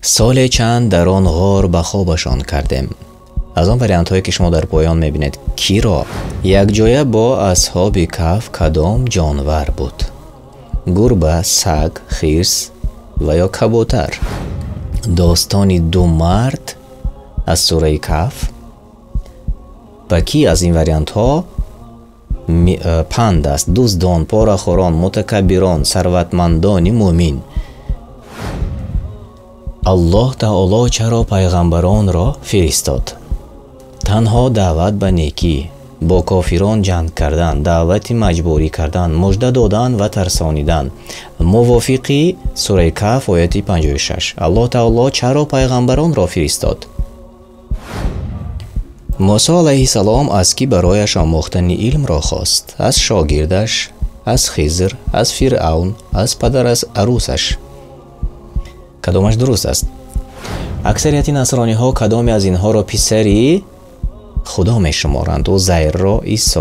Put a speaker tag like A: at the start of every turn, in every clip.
A: سال چند در آن غار به خوابشان کردیم. از آن وریانت هایی که شما در پایان میبینید کی را؟ یک جایه با اصحاب کهف کدام جانور بود؟ گربه، سگ، خرس و یا کبوتر؟ داستانی دو مرد از سوره کهف. با کی از این وریانت ها پند است؟ دزدان، پاره‌خوران، متکبران، ثروتمندان مومن. الله تعالی چرا پیغمبران را فرستاد؟ تنها دعوت به نیکی، با کافران جنگ کردن، دعوت مجبوری کردن، مژده دادن و ترسانیدن. موافقی سوره کهف آیه 56. الله تعالی چرا پیغمبران را فرستاد؟ موسی علیه السلام از کی برایش آموختن علم را خواست؟ از شاگردش، از خضر، از فرعون، از پدر از عروسش؟ کدامش درست است؟ اکثریت نصرانی ها کدامی از اینها را پسری خدا می شمارند؟ و زیر را، عیسی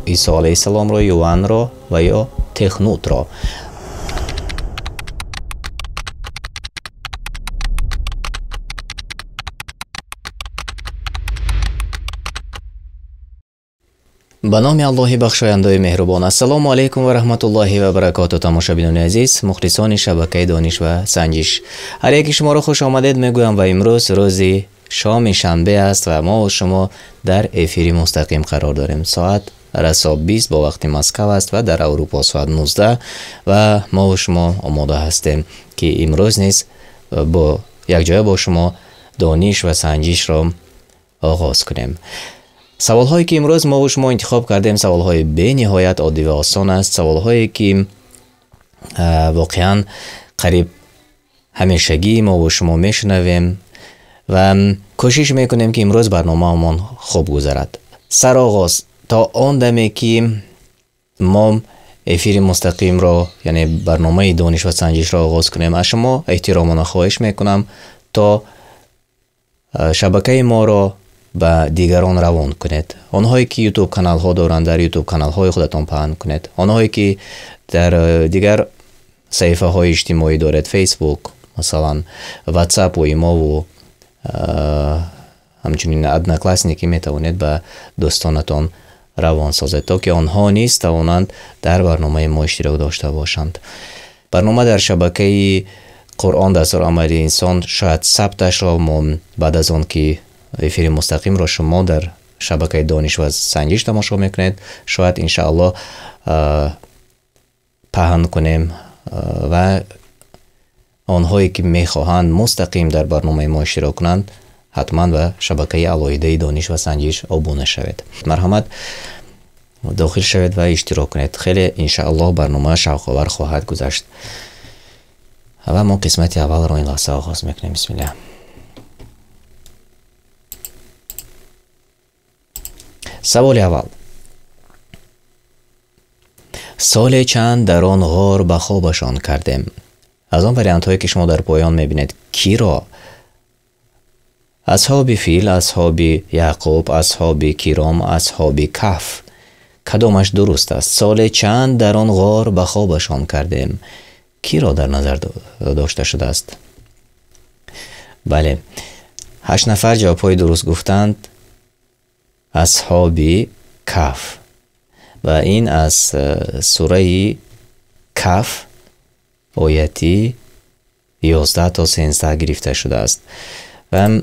A: علیه السلام را، یوحنا را و یا تخنوت را. به نام الله بخشاینده مهربان. السلام علیکم و رحمت الله و برکاته. تماشابینان عزیز، مخلصان شبکه دانش و سنجش، هر یک شما را خوش آمدید میگویم و امروز روزی شام شنبه است و ما و شما در افیری مستقیم قرار داریم. ساعت رسا 20 با وقت مسکو است و در اروپا ساعت 19 و ما و شما آماده هستیم که امروز نیز با یک جای با شما دانش و سنجش را آغاز کنیم. سوال هایی که امروز ما و شما انتخاب کردیم سوال های به نهایت عادی و آسان است. سوال هایی که واقعا قریب همیشگی ما و شما میشنویم و کوشش میکنیم که امروز برنامه همان خوب گذرد. سر آغاز تا آن دمی که ما افیر مستقیم را یعنی برنامه دانش و سنجش را آغاز کنیم از شما احترامانه خواهش میکنم تا شبکه ما را به دیگران روان کنید. آنهایی که یوتیوب کانال ها دارند در یوتیوب کانال های خودتان پهن کنید. آنهایی که در دیگر صفحه های اجتماعی دارد، فیسبوک مثلا، واتساپ و ایما و همچنین ادناکلاسنیکی میتوانید به دوستانتان روان سازید تا که آنها نیز توانند در برنامه ما اشتراک داشته باشند. برنامه در شبکه قرآن دستور عملی انسان شاید ثبتش را ما بعد از آن که افیر مستقیم را شما در شبکه دانش و سنجش تماشا میکنید شاید انشاءالله پهن کنیم و آنهایی که میخواهند مستقیم در برنامه ما اشتراک کنند حتما به شبکه علایده دانش و سنجش ابونه شوید. مرحمت داخل شوید و اشتراک کنید. خیلی انشاءالله برنامه شوق‌آور خواهد گذشت. و ما قسمت اول را این لحظه آغاز میکنیم. بسم الله. سوال اول: سال چند در آن غار به خوابشان کردیم؟ از آن وریانت هایی که شما در پایان میبینید کی را؟ اصحاب فیل، اصحاب یعقوب، اصحاب کرام، اصحاب کهف. کدامش درست است؟ سال چند در آن غار به خوابشان کردیم کی را در نظر داشته شده است؟ بله، 8 نفر جوابهای درست گفتند. اصحاب کهف و این از سوره کهف آیه 11 تا 13 گرفته شده است و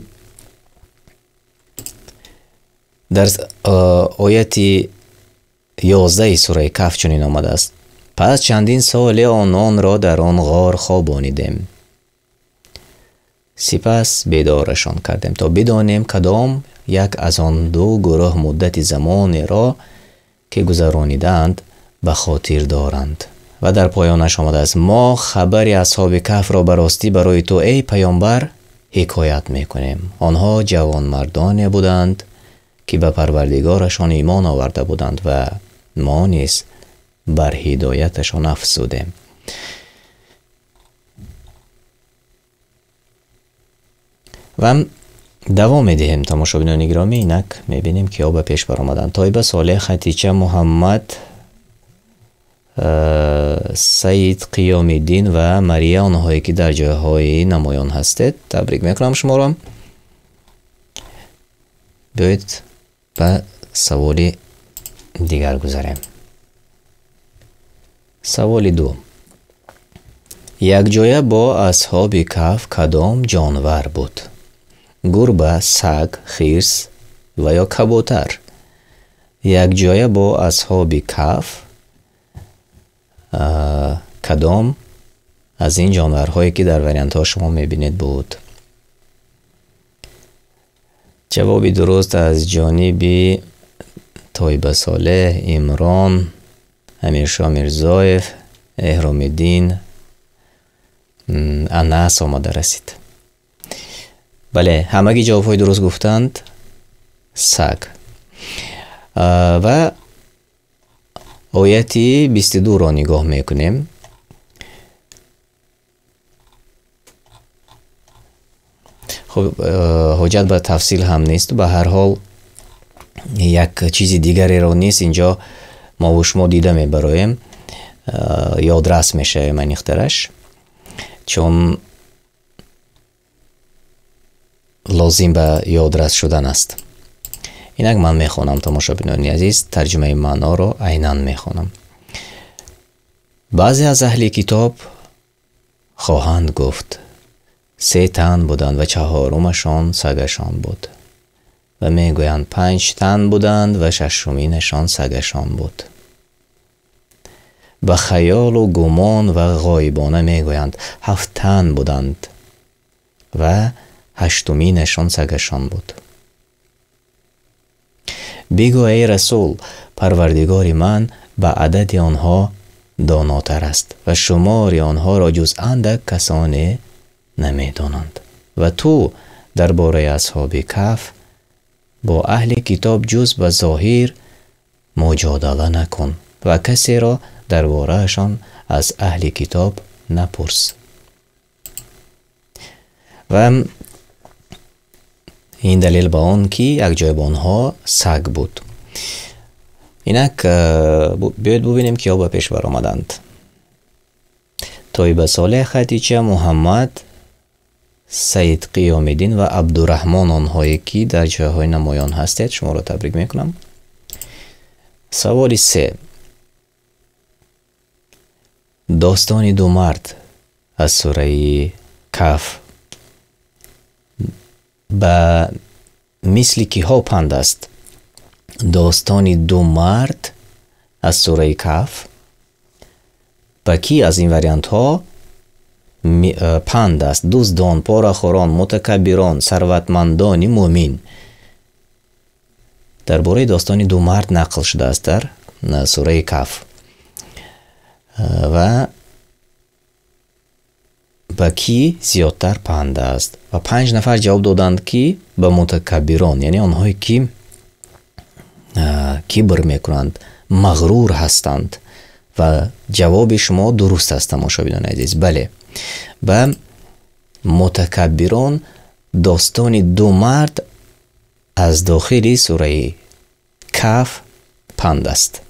A: در آیه 11 سوره کهف چنین آمده است: پس چندین سال آنان را در آن غار خوابانیدیم، سپس بیدارشان کردیم تا بدانیم کدام یک از آن دو گروه مدت زمان را که گذرانیدند به خاطر دارند. و در پایانش آمده است: ما خبری اصحاب کهف را براستی برای تو ای پیامبر حکایت میکنیم. آنها جوان مردانی بودند که به پروردگارشان ایمان آورده بودند و ما نیز بر هدایتشان افزودیم. و دوام میدهیم. تماشابینان گرامی، اینک میبینیم که به پیش بر آمدن. طایبه صالح، خطیچه، محمد، سید قیام الدین و مریه، آنهایی که در جایهای نمایان هستید. تبریک میکنم شما را. بیایید به سوال دیگر گذاریم. سوال 2. یک جایه با اصحاب کهف کدام جانور بود؟ گربه، سگ، خرس و یا کبوتر؟ یک جایه با اصحاب کهف کدام از این جانورهایی که در وریانت ها شما میبینید بود؟ جوابی درست از جانب طیبه صالح، عمران، امیرشاه میرزایف، احرام الدین، انس آمده رسید. بله، همگی جوابهای درست گفتند. سگ. و آیت 22 را نگاه میکنیم. خب حاجت به تفصیل هم نیست. به هر حال یک چیز دیگری را نیست اینجا ما و شما دیده میبرایم، یادرس میشه من اخترش، چون لازم به یادرس شدن است. اینک من میخونم تماشابینان عزیز، ترجمه معنا را عیناً میخونم. بعضی از اهل کتاب خواهند گفت 3 تن بودند و 4مشان سگشان بود، و میگویند 5 تن بودند و 6مینشان سگشان بود. به خیال و گمان و غایبانه میگویند 7 تن بودند و 8مینشان سگشان بود. بگو ای رسول، پروردگار من به عدد آنها داناتر است و شمار آنها را جز اندک کسانی نمیدانند. و تو درباره اصحاب کهف با اهل کتاب جز به ظاهر مجادله نکن و کسی را دربارهشان از اهل کتاب نپرس. و این دلیل به آن که یک جای با آنها سگ بود. اینک بیاید ببینیم که ها به پیش بر آمدند. طیبه صالح، خدیجه، محمد، سید قیام الدین و عبدالرحمن، آنهایی که در جایهای نمایان هستید، شما را تبریک میکنم. سوال 3. داستان 2 مرد از سوره کهف به مثل کی ها پند است؟ داستان 2 مرد از سوره کهف به کی از این وریانت ها پند است؟ دزدان، پاره‌خوران، متکبران، ثروتمندان مومن. درباره داستان 2 مرد نقل شده است در سوره کهف. و به کی زیادتر پند است؟ و 5 نفر جواب دادند که به متکبران، یعنی آنهایی که کبر میکنند، مغرور هستند. و جواب شما درست است تماشابینان عزیز. بله، به متکبران داستان 2 مرد از داخل سوره کهف پند است.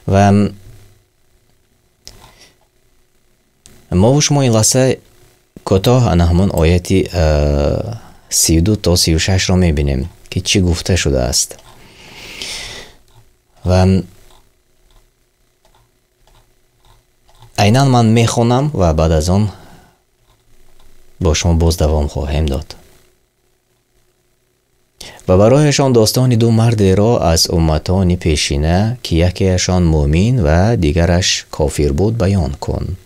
A: و ما و شما این لحظه کوتاه همون آیت 32 تا 36 را میبینیم که چی گفته شده است. و عیناً من میخونم و بعد از آن با شما باز دوام خواهیم داد. و برایشان داستان 2 مرد را از امتان پیشینه که یکیشان مؤمن و دیگرش کافر بود بیان کن.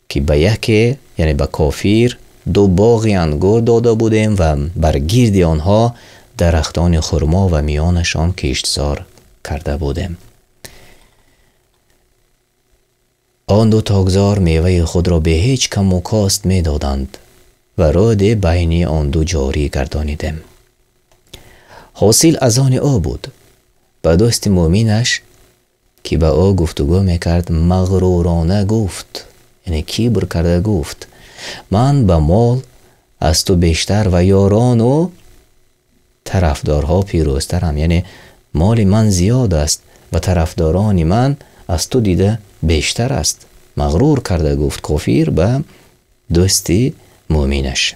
A: که به یکی، یعنی به کافر، 2 باغی انگور داده بودیم و بر گرد آنها درختان خرما و میانشان کشتزار کرده بودیم. آن 2 تاگزار میوه خود را به هیچ کم و کاست می دادند و رود بین آن 2 جاری گردانیدیم. حاصل از آن او بود. به دوست مومنش که به او گفتگو میکرد مغرورانه گفت، یعنی کبر کرده گفت، من به مال از تو بیشتر و یاران و طرفدارها پیروزترم. یعنی مال من زیاد است و طرفداران من از تو دیده بیشتر است. مغرور کرده گفت کافر به دوستی مؤمنش.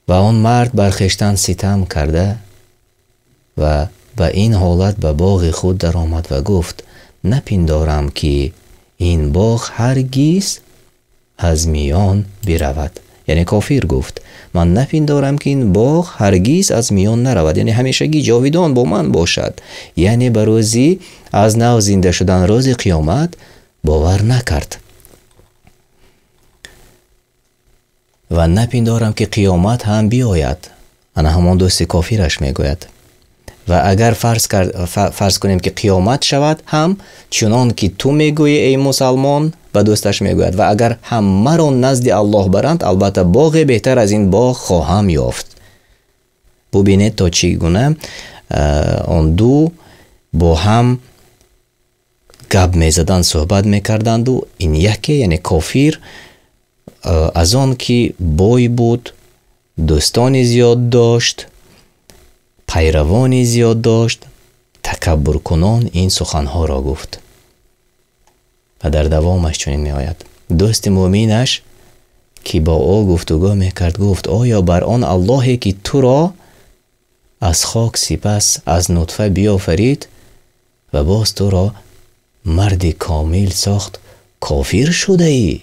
A: و آن مرد بر خویشتن ستم کرده و به این حالت به باغ خود در آمد و گفت نپندارم که این باغ هرگز از میان برود. یعنی کافر گفت من نپندارم که این باغ هرگز از میان نرود، یعنی همیشگی جاویدان با من باشد. یعنی به روزی از نو زنده شدن روز قیامت باور نکرد و نپندارم که قیامت هم بیاید. انا همان دوست کافرش میگوید و اگر فرض کنیم که قیامت شود هم چنان که تو میگویی ای مسلمان به دوستش میگوید و اگر هم مرا نزد الله برند البته باغ بهتر از این باغ خواهم یافت. ببینید تا چگونه آن دو با هم گپ میزدند، صحبت میکردند و این یکی یعنی کافر از آن که بوی بود، دوستانی زیاد داشت، پیروانی زیاد داشت، تکبر کنان این سخنها را گفت و در دوامش چنین می آید. دوست مؤمنش که با او گفتگو میکرد گفت آیا بر آن اللهی که تو را از خاک سپس از نطفه بیافرید و باز تو را مرد کامل ساخت کافر شده ای؟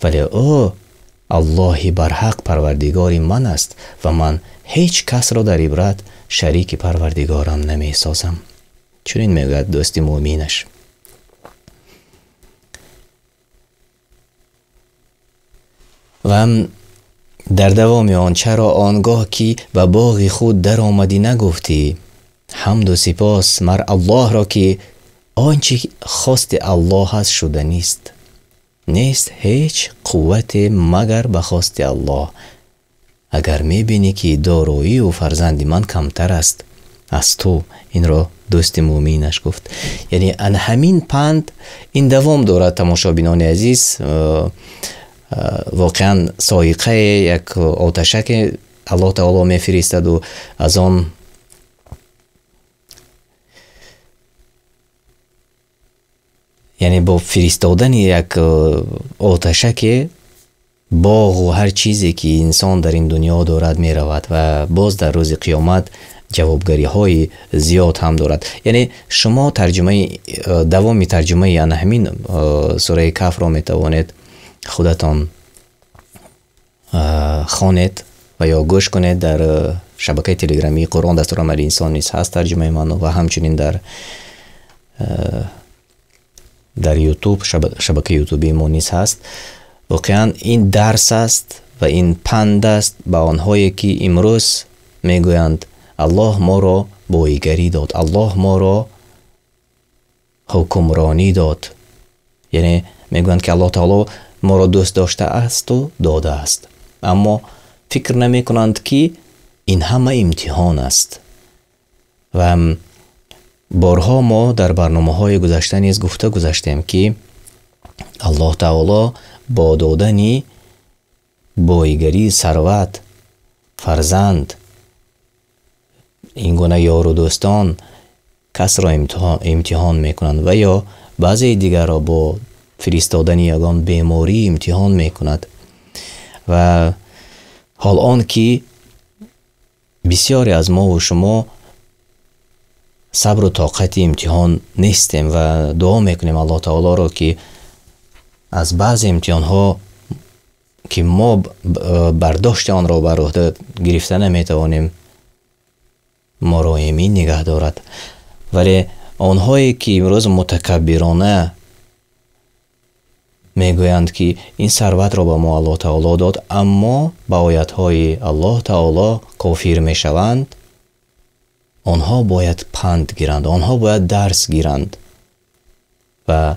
A: ولی او الله برحق پروردگار من است و من هیچ کس را در عبرت شریک پروردگارم نمی سازم. چنین میگوید دوست مؤمنش. و در دوام آن چرا آنگاه که به باغ خود در آمدی نگفتی حمد و سپاس مر الله را که آنچه خواست الله هست شده نیست هیچ قوت مگر به خواست الله. اگر میبینی که دارایی و فرزند من کمتر است از تو، این را دوست مؤمنش گفت. یعنی ان همین پند این دوام دارد. تماشابینان عزیز، واقعا سایقه یک آتشک الله تعالی میفرستد و از آن یعنی با فرستادن یک آتشک باغ و هر چیزی که انسان در این دنیا دارد می رود و باز در روز قیامت جوابگری های زیاد هم دارد. یعنی شما دوام ترجمه یعنی همین سوره کهف را می توانید خودتان خوانید و یا گوش کنید. در شبکه تلگرامی قرآن دستور عمل انسان نیز هست ترجمه من و همچنین در یوتیوب شبکه یوتیوبی ما نیز هست. واقعا این درس است و این پند است به آنهایی که امروز میگویند الله ما را بایگری داد، الله ما را حکمرانی داد. یعنی میگویند که الله تعالی ما را دوست داشته است و داده است، اما فکر نمی کنند که این همه امتحان است. و بارها ما در برنامه های گذشته نیز گفته گذاشتیم که الله تعالی با دادن بایگری، ثروت، فرزند، این گونه یار و دوستان کس را امتحان میکنند و یا بعضی دیگر را با فرستادن یگان بیماری امتحان میکند. و حال آن که بسیاری از ما و شما صبر و طاقت امتحان نیستیم و دعا میکنیم الله تعالی را که از بعض امتحان ها که ما برداشت آن را بر عهده گرفته نمیتوانیم ما را ایمن نگه دارد. ولی آنهایی که امروز متکبرانه میگویند که این ثروت را به ما الله تعالی داد اما با آیات های الله تعالی کافر میشوند، آنها باید پند گیرند، آنها باید درس گیرند و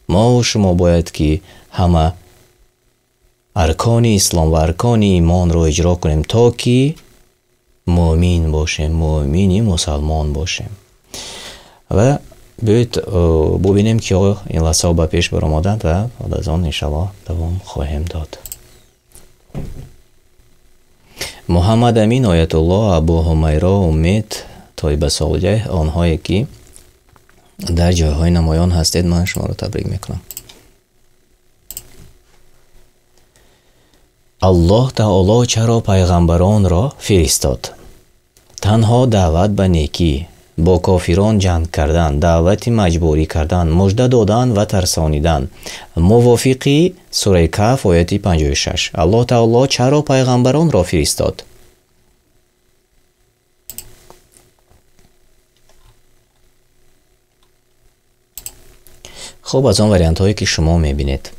A: ما و شما باید که همه ارکان اسلام و ارکان ایمان را اجرا کنیم تا که مؤمن باشیم، مؤمنی مسلمان باشیم. و بیایید ببینیم که این لحظه به پیش برآمدند و بعد از آن انشاءالله دوام خواهیم داد. محمد امین آیت الله ابو حمیرا امید طیبه صالح، آنهایی که در جایهای نمایان هستید، من شما را تبریک میکنم. الله تعالی چرا پیغمبران را فرستاد؟ تنها دعوت به نیکی، با کافران جنگ کردن، دعوت مجبوری کردن، مژده دادن و ترسانیدن. موافقی سوره کهف آیت 56. الله تعالی چرا پیغمبران را فرستاد؟ خب از آن وریانت هایی که شما میبینید.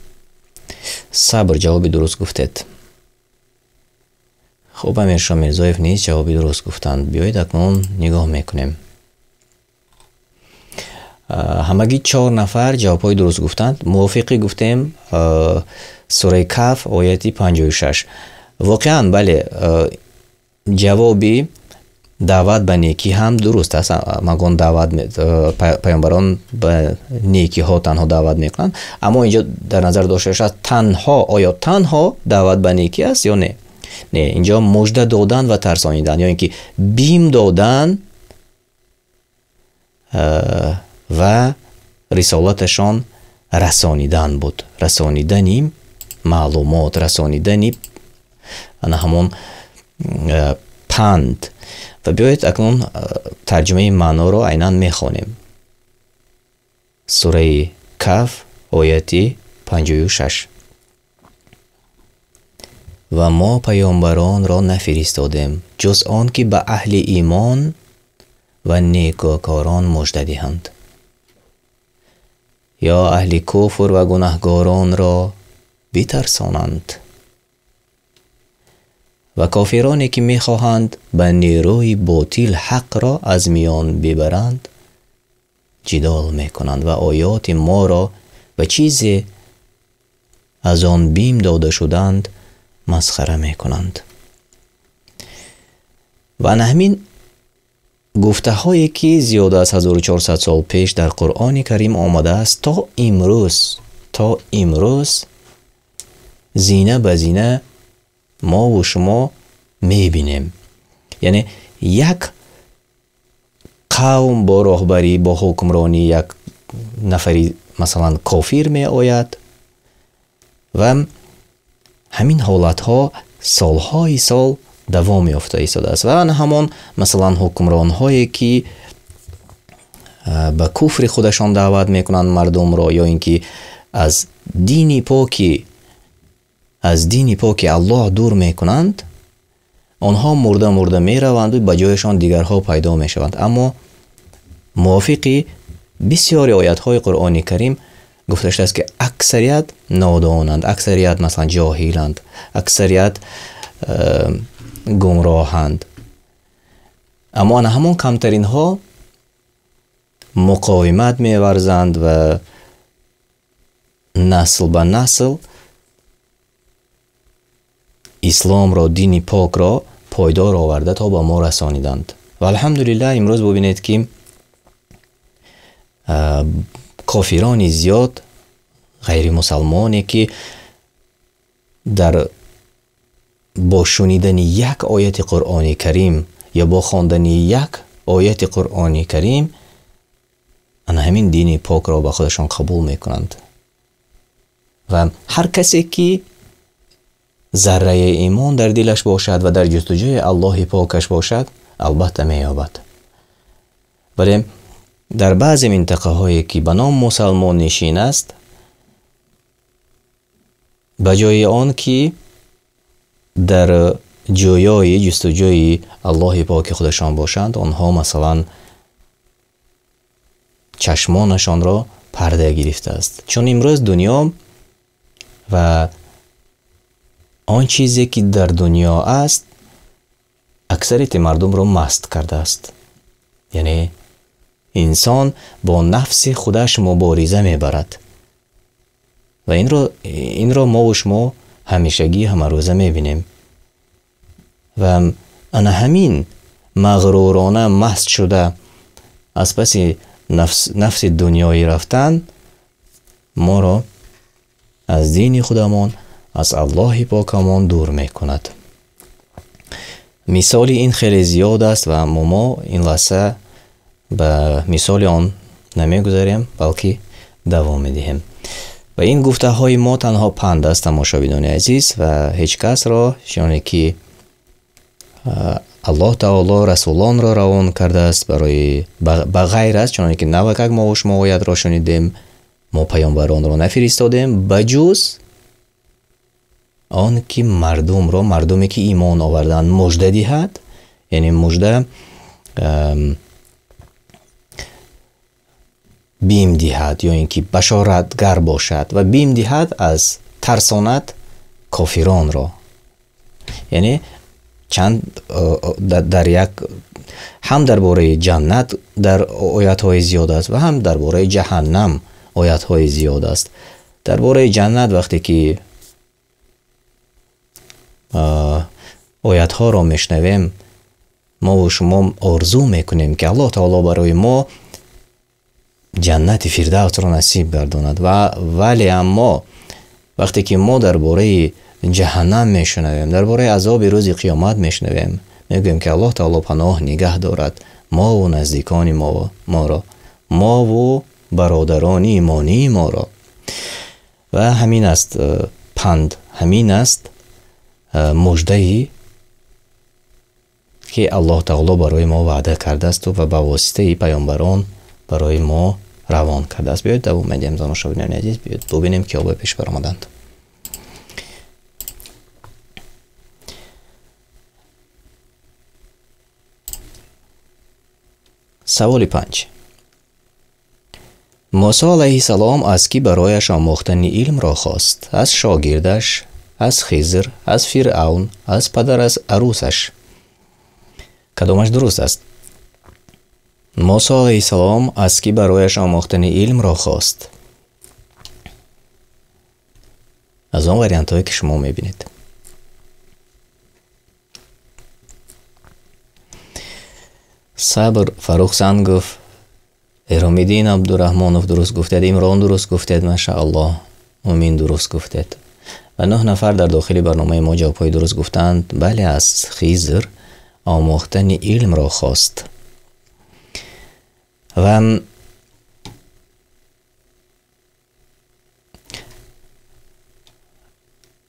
A: صبر جواب درست گفتید. خب امیرشاه میرزایف نیز جوابی درست گفتند. بیایید اکنون نگاه میکنیم. همگی 4 نفر جوابای درست گفتند. موافقی گفتیم سوره کهف آیت 56. واقعا بله، جوابی دعوت به نیکی هم درست است. مگون دعوت پیامبران به نیکی ها تنها دعوت میکنند، اما اینجا در نظر داشته شد تنها، آیا تنها دعوت به نیکی است یا نه؟ نه، اینجا مژده دادن و ترسانیدن، یا اینکه بیم دادن و رسالتشان رسانیدن بود. رسانیدنی معلومات، رسانیدنی همون پند. و بیایید اکنون ترجمه معنا رو عیناً میخوانیم. سوره کهف آیت 56. و ما پیامبران را نفرستادیم جز آن که به اهل ایمان و نیکوکاران مژده دهند، یا اهل کفر و گناهکاران را بترسانند و کافرانی که میخواهند به نیروی باطل حق را از میان ببرند جدال میکنند و آیات ما را به چیزی از آن بیم داده شدند مسخره میکنند. و همین گفته هایی که زیاده از 1400 سال پیش در قرآن کریم آمده است تا امروز زینه به زینه ما و شما میبینیم. یعنی یک قوم با رهبری، با حکمرانی یک نفری مثلا کافر می آید و همین حالت ها سالهای سال دوام یافته ایستاده است. و همون مثلا حکمران هایی که به کفر خودشان دعوت میکنند مردم را، یا اینکه از دین پاکی الله دور میکنند، آنها مرده میروند و به جایشان دیگرها پیدا میشوند. اما موافقی بسیاری آیات های قرآن کریم گفته شده است که اکثریت نادانند، اکثریت مثلا جاهلند، اکثریت گمراهند. اما همون کمترین ها مقاومت میورزند و نسل به نسل اسلام را، دین پاک را پایدار آورده تا به ما رسانیدند. و الحمدلله امروز ببینید که کافران زیاد، غیر مسلمانی که در با شنیدن یک آیت قرآن کریم یا با خواندن یک آیت قرآن کریم همین دین پاک را به خودشان قبول میکنند. و هر کسی که ذره ایمان در دلش باشد و در جستجوی الله پاکش باشد البته مییابد. ولی در بعضی منطقه هایی که به نام مسلمان نشین است، به جای آن که در جویای جستجوی الله پاک خودشان باشند، آنها مثلا چشمانشان را پرده گرفته است. چون امروز دنیا و آن چیزی که در دنیا است اکثریت مردم را مست کرده است. یعنی انسان با نفس خودش مبارزه میبرد و این را ما و شما همیشگی همه روزه میبینیم. و انا همین مغرورانه مست شده از پس نفس دنیایی رفتن ما را از دین خودمان، از الله پاکمان دور میکند. مثالی این خیلی زیاد است و ما این لحظه به مثال آن نمیگذاریم بلکه دوام میدهیم. و این گفته های ما تنها پند است تماشابینان عزیز و هیچ کس را چنانه که الله تعالی رسولان را روان کرده است برای بغیر است چنانه که نوک ما و شما باید را شنیدیم ما پیامبران را نفرستادیم بجز آن که مردم را مردمی که ایمان آوردند مژده دهد، یعنی مژده بیم دهد یا اینکه بشارتگر باشد و بیم دهد از ترساند کافران را. یعنی چند در یک هم درباره جنت در آیات های زیاد است و هم درباره جهنم آیات های زیاد است. درباره جنت وقتی که آیات ها را میشنویم ما و شما آرزو میکنیم که الله تعالی برای ما جنت فردوس را نصیب گرداند و ولی اما وقتی که ما درباره جهنم میشنویم درباره عذاب روز قیامت میشنویم میگویم که الله تعالی پناه نگه دارد ما و نزدیکان ما را، ما و برادران ایمانی ما را. و همین است پند، همین است مژده‌ای که الله تعالی برای ما وعده کرده است و به واسطه پیامبران برای ما روان کرده است. بیایید دوام میدیم دانشجویان عزیز، بیایید ببینیم که آب پیش برآمدند. سوال 5. موسی علیه السلام از کی برایش آموختن علم را خواست؟ از شاگردش، از خضر، از فرعون، از پدر از عروسش؟ کدامش درست است؟ موسی علیه السلام از کی برایش آموختن علم را خواست؟ از آن وریانت هایی که شما میبینید. صبر فروخ سند گفت، ارامیدین عبدالرحمانوف درست گفتید، امران درست گفتید، ماشاءالله امین درست گفتید و 9 نفر در داخل برنامه ما جوابهای درست گفتند. بله، از خضر آموختن علم را خواست. و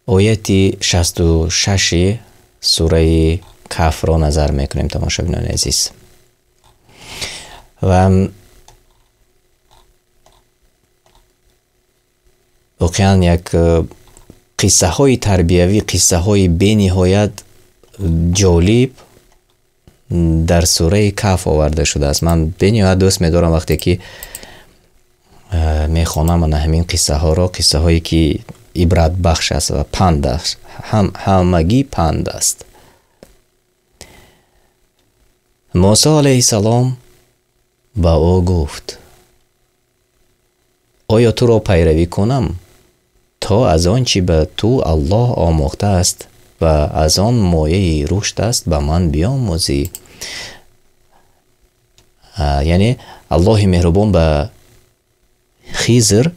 A: آیت 66 سوره کهف را نظر میکنیم تماشاگران عزیز. و واقعا یک قصه های تربیوی، قصه های بی نهایت جالب در سوره کهف آورده شده است. من بی نهایت دوست می‌دارم وقتی که میخوانم من همین قصه ها را، قصه هایی که عبرت بخش است و پند است، همگی پند است. موسی علیه السلام با او گفت آیا تو را پیروی کنم تا از آن چی به تو الله آموخته است و از آن مایه رشد است به من بیاموزی؟ یعنی الله مهربان به خضر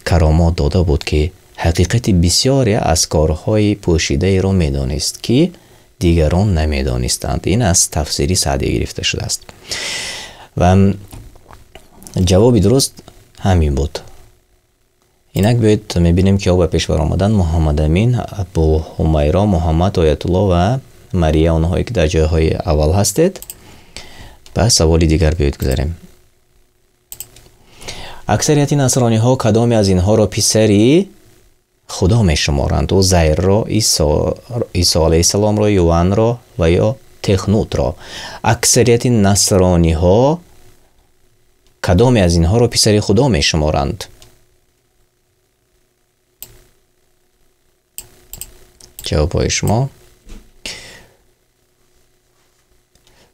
A: کرامات داده بود که حقیقت بسیاری از کارهای پوشیده را میدانست که دیگران نمیدانستند. این از تفسیری سعدی گرفته شده است و جواب درست همین بود. اینک باید میبینیم که او به پیش برآمدن محمد امین، ابو حمیرا، محمد آیت الله و مریم، آنهایی که در جایهای اول هستید. به سوالی دیگر باید گذاریم. اکثریت نصرانی ها کدام از اینها را پسری خدا می شمارند؟ و زیر را، عیسی علیه السلام را، یوحنا را و یا تخنوت را. اکثریت نصرانی ها کدام از اینها را پسری خدا می شمارند؟ جواب های شما.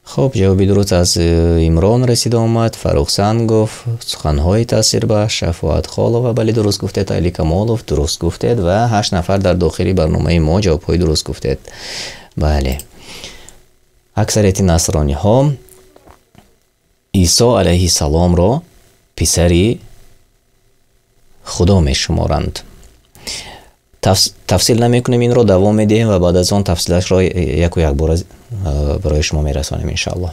A: خب جوابی درست از عمران رسید آمد. فروخسن گفت سخنهای تاثیر بخش، شفاعت خاله و بله درست گفتید. علی کمالوف درست گفتید و 8 نفر در داخلی برنامه ما جوابهای درست گفتید. بله، اکثریت نصرانی ها عیسی علیه السلام را پسری خدا می شمارند. تفصیل نمیکنیم، این رو دوام میدیم و بعد از آن تفصیلش را یک و یک بار برای شما میرسانیم انشاءالله.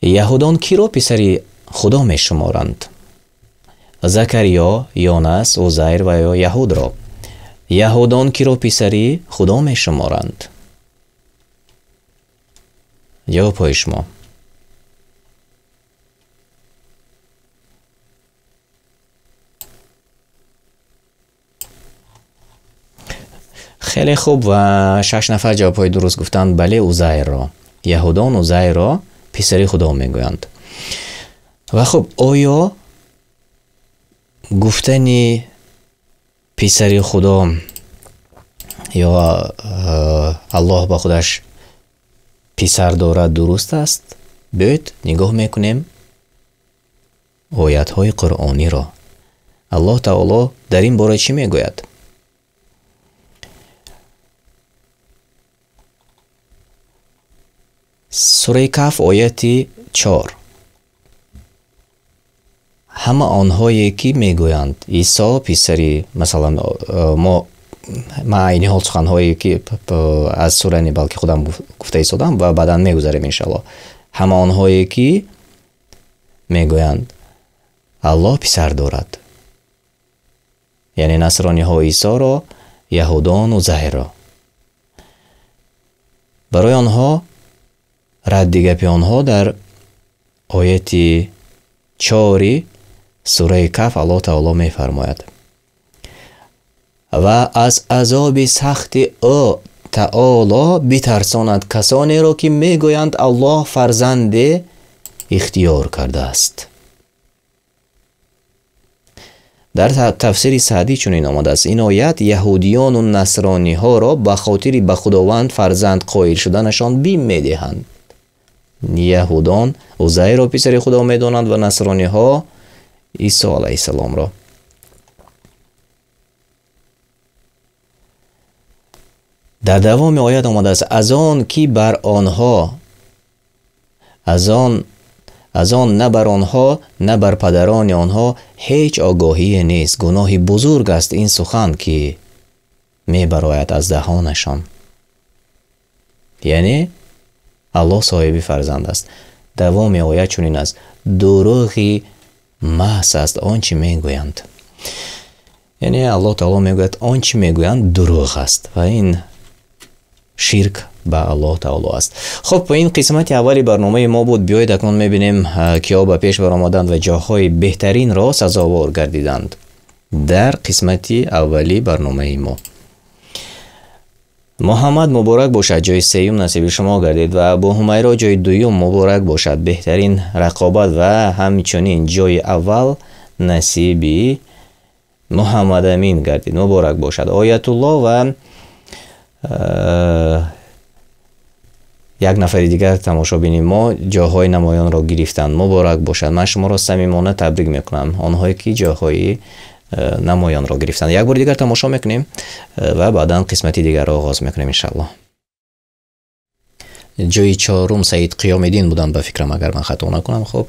A: یهودان کی را پسری خدا می شمارند؟ زکریا، یونس، عزیر و یا یهود را. یهودان کی را پسری خدا می شمارند؟ جواب پای شما. خیلی خوب و 6 نفر جوابهای درست گفتند. بله، عزیر را. یهودان عزیر را پسری خدا میگویند. و خب آیا گفتنی پسری خدا یا الله با خودش پسر دارد درست است؟ بیایید نگاه میکنیم آیات های قرآنی را. الله تعالی در این باره چی میگوید؟ سوره کهف آیت 4. همه آنهایی که میگویند عیسی پسری، مثلا ما عینی حال سخنهایی که از سوره بلکه خودم گفته ایستادم و بعدا میگذاریم انشاءالله. همه آنهایی که میگویند الله پسر دارد، یعنی نصرانی ها عیسی را، یهودان و عزیر را، برای آنها رد گپ آنها در آیت 4 سوره کهف الله تعالی می فرماید و از عذاب سخت او تعالی بترساند کسانی را که میگویند الله فرزند اختیار کرده است. در تفسیر سعدی چنین آمده است این آیت یهودیان و نصرانی ها را به خاطر به خداوند فرزند قائل شدنشان بیم میدهند. یهودان عزیر را پسر خدا میدانند و نصرانی ها عیسی علیه السلام را. در دوام آیت آمده است از آن کی بر آنها از آن نه بر آنها نه بر پدران آنها هیچ آگاهی نیست. گناهی بزرگ است این سخن که می براید از دهانشان. یعنی الله صاحب فرزند است. دوام آیت چنین است دروغی محض است آنچه میگویند. یعنی الله تعالی میگوید آنچه میگویند دروغ است و این شرک به الله تعالی است. خب این قسمت اولی برنامه ما بود. بیایید اکنون میبینیم کیا به پیش برآمدند و جاهای بهترین را سزاوار گردیدند. در قسمت اولی برنامه ما محمد مبارک باشد، جای سیوم نصیب شما گردید و ابو حمیرا جای دویم مبارک باشد، بهترین رقابت و همچنین جای اول نصیب محمد امین گردید، مبارک باشد. آیت الله و یک نفر دیگر تماشابین ما جاهای نمایان را گرفتند، مبارک باشد. من شما را صمیمانه تبریک میکنم آنهایی که جاهای نمایان را گرفتند. یک بار دیگر تماشا میکنیم و بعدا قسمتی دیگر را آغاز میکنیم انشالله. جای 4 سعید قیام‌الدین بودن به فکرم اگر من خطا نکنم. خب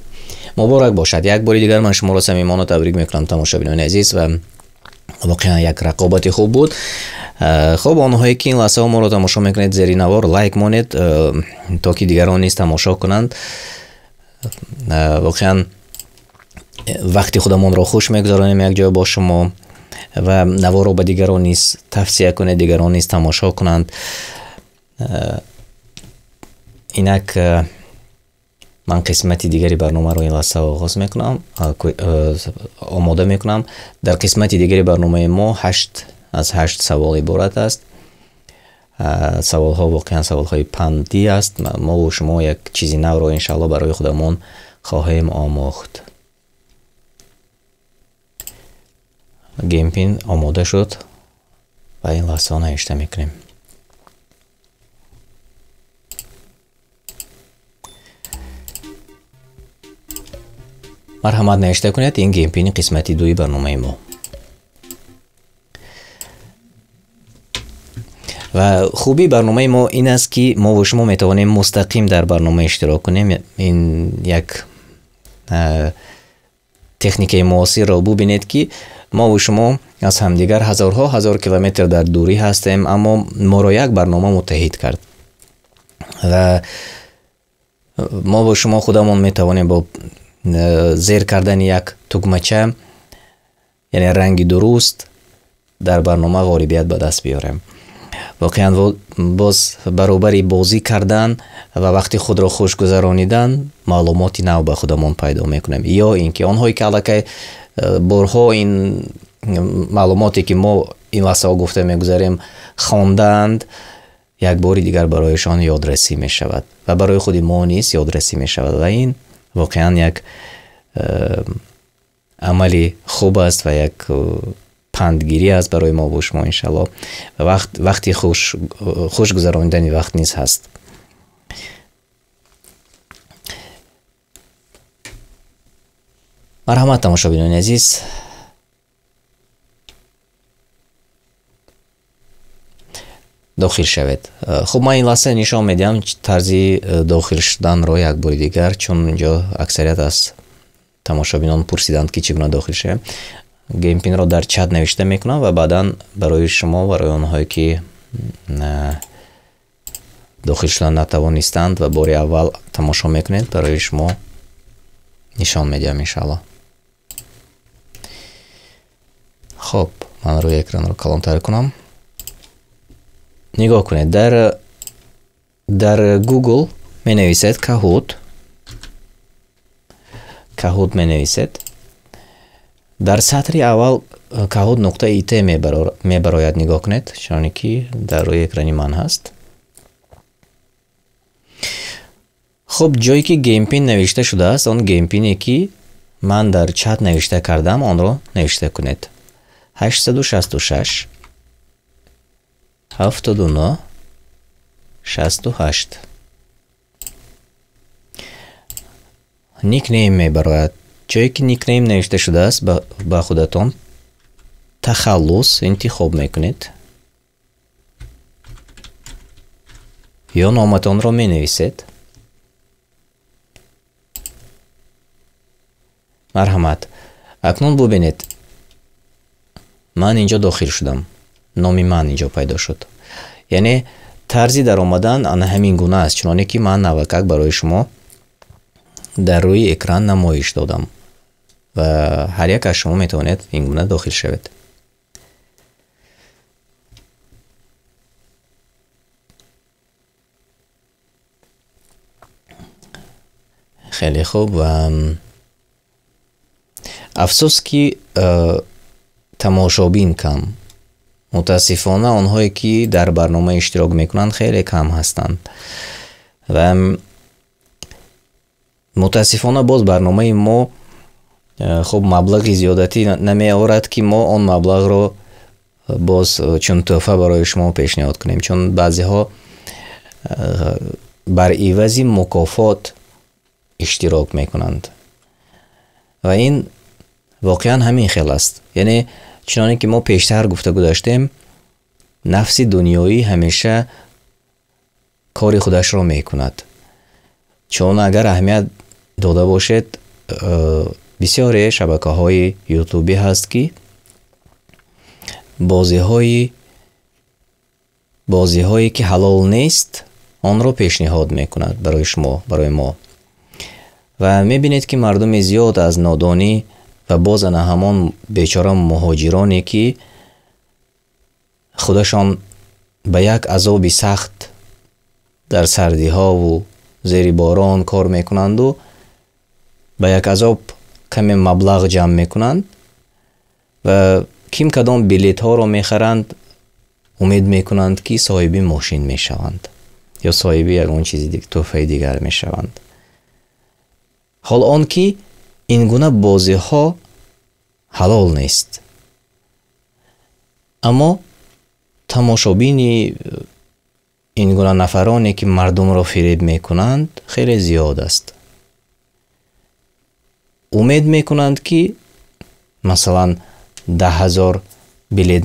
A: مبارک باشد. یک بار دیگر من شما را صمیمانه تبریک میکنم تماشابینان عزیز و واقعا یک رقابت خوب بود. خب آنهایی که این لحظه ما را تماشا میکنید زیر نوار لایک مانید تا که دیگران نیز تماشا کنند. واقعا وقتی خودمون را خوش میگذارانیم یک جای با شما و نوار را به دیگران نیز توصیه کنید، دیگران نیز تماشا کنند. اینک من قسمتی دیگری برنامه رو این لحظه آغاز میکنم، آماده میکنم. در قسمتی دیگری برنامه ما 8 سوال عبارت است. سوال ها واقعا سوال های پندی است. ما و شما یک چیزی نو رو انشاءالله برای خودمون خواهیم آموخت. گیم پین آماده شد و این لحظه نوشته میکنیم. مرحمت نوشته کنید این گیم پین قسمتی 2 برنامه ما. و خوبی برنامه ما این است که ما و شما میتوانیم مستقیم در برنامه اشتراک کنیم. این یک техникаи муосирро бубинед, ки мо ва шумо аз ҳамдигар ҳазорҳо ҳазор километр дар дурӣ ҳастем, аммо моро як барнома муттаҳид кард ва мо ва шумо худамон метавонем бо зер кардани як тугмача, яъне ранги дуруст, дар барнома ғолибият ба даст биёрем. воқеан боз баробари бозӣ кардан ва вақти худро хуш гузаронидан маълумоти нав ба худамон пайдо мекунем, ё ин ки онҳое ки аллакай борҳо ин маълумоте ки мо ин лаҳзаҳо гуфта мегузарем хондаанд, як бори дигар барояшон ёдрасӣ мешавад ва барои худи мо низ ёдрасӣ мешавад ва ин воқеан як амали хуб аст ва як пандгирӣ аст барои мо бо шумо иншалло. вақти хуш гузаронидани вақт низ ҳаст. марҳамат тамошобинони азиз, дохил шавед. хуб, ман ин лаҳза нишон медиҳам тарзи дохил шуданро як бори дигар, чун инҷо аксарият аз тамошобинон пурсиданд ки чӣ гуна дохил шавем. геймпинро дар чат навишта мекунам ва баъдан барои шумо, барои онҳое ки дохил шудан натавонистанд ва бори аввал тамошо мекунед, барои шумо нишон медиҳам иншалло. хуб, ман рӯи экранро калонтар кунам. нигоҳ кунед, дар Google менависед Kahoot менависед. дар сатри аввал Kahoot.it мебарояд, нигоҳ кунед, чуноне ки дар рӯи экрани ман ҳаст. хуб, ҷое ки геймпин навишта шудааст, он геймпине ки ман дар чат навишта кардам, онро навишта кунед. 866 79 68. никнейм мебарояд. ҷое ки никнейм навишта шудааст, ба худатон тахаллус интихоб мекунед ё номатонро менависед. марҳамат. акнун бубинед, ман инҷо дохил шудам, номи ман инҷо пайдо шуд. яъне тарзи даромадан ана ҳамин гуна аст, чуноне ки ман навакак барои шумо дар рӯи экран намоиш додам ва ҳар як аз шумо метавонед ин гуна дохил шавед. хеле хуб. афсус ки тамошобин кам. мутаассифона онҳое ки дар барнома иштирок мекунанд хеле кам ҳастанд ва мутаассифона боз барномаи мо хуб маблағи зиёдатӣ намеорад ки мо он маблағро боз чун тӯҳфа барои шумо пешниҳод кунем, чун баъзеҳо бар ивази мукофот иштирок мекунанд ва ин воқеан ҳамин хел аст. яъне чуноне ки мо пештар гуфтагӯ доштем, нафси дунёӣ ҳамеша кори худашро мекунад, чун агар аҳамият дода бошед, бисёре шабакаҳои ютубӣ ҳаст ки бозиҳое ки ҳалол нест, онро пешниҳод мекунад барои шумо, барои мо. ва мебинед ки мардуми зиёд аз нодонӣ ва боз ана ҳамон бечора муҳоҷироне ки худашон ба як азоби сахт дар сардиҳову зери борон кор мекунанду ба як азоб каме маблағ ҷамъ мекунанд ва ким кадом билетҳоро мехаранд, умед мекунанд ки соҳиби мошин мешаванд ё соҳиби ягон чизи тӯҳфаи дигар мешаванд. ҳол он ки ин гуна бозиҳо ҳалол нест, аммо тамошобини ин гуна нафароне ки мардумро фиреб мекунанд хеле зиёд аст. умед мекунанд ки масалан 10,000 билет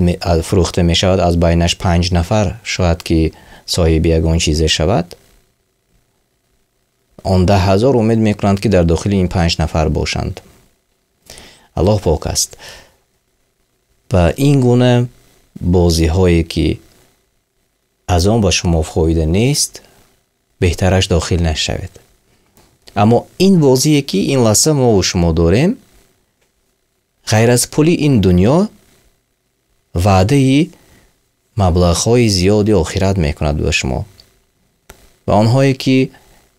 A: фурӯхта мешавад, аз байнаш 5 нафар шояд ки соҳиби ягон чизе шавад. он 10,000 умед мекунанд ки дар дохили ин 5 нафар бошанд. الله پاک است. و این گونه بازی هایی که از آن با شما فایده نیست بهترش داخل نشوید. اما این بازی که این لحظه ما و شما داریم غیر از پولی این دنیا وعده مبلغ های زیادی آخرت میکند به شما. و آنهایی که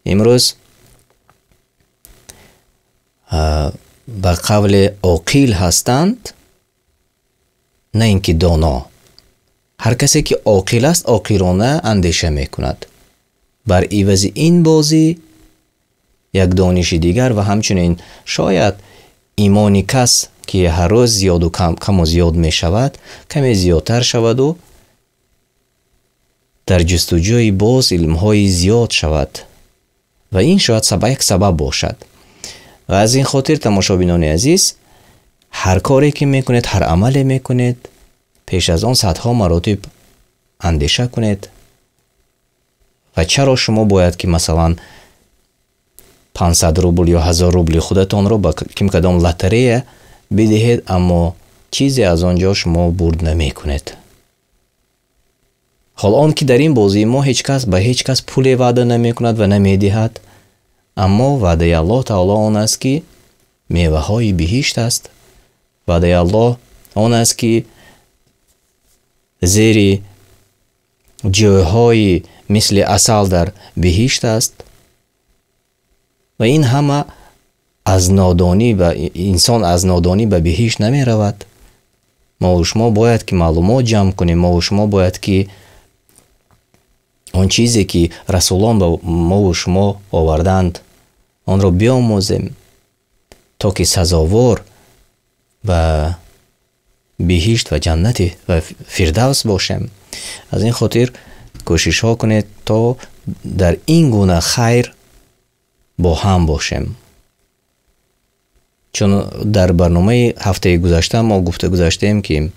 A: امروز به قول عاقل هستند، نه اینکه دانا، هر کسی که عاقل است عاقلانه اندیشه میکند. بر عوض این بازی یک دانش دیگر و همچنین شاید ایمانی کس که هر روز زیاد و کم و زیاد می شود کمی زیادتر شود و در جستجوی باز علمهای زیاد شود و این شاید یک سبب باشد. و از این خاطر تماشابینان عزیز، هر کاری که میکنید، هر عملی میکنید، پیش از آن صدها مراتب اندیشه کنید و چرا شما باید که مثلا 500 روبل یا 1000 روبل خودتان رو با کدام لاتری بدهید اما چیزی از آنجا شما برد نمی کنید. حال آن که در این بازی ما هیچ کس به هیچ کس پول وعده نمی کند و نمی دهد، اما وعده الله تعالی آن است که میوه های بهشت است. وعده الله آن است که زیر جایهای مثل عسل در بهشت است. و این همه از نادانی و انسان از نادانی به بهشت نمی رود. ما و شما باید که معلومات جمع کنیم. ما و شما باید که آن چیزی که رسولان به ما و شما آوردند آن را بیاموزیم تا که سزاوار و بهشت و جنت و فردوس باشیم. از این خاطر کوشش ها کنید تا در این گونه خیر با هم باشیم. چون در برنامه هفته گذشته ما گذاشتیم که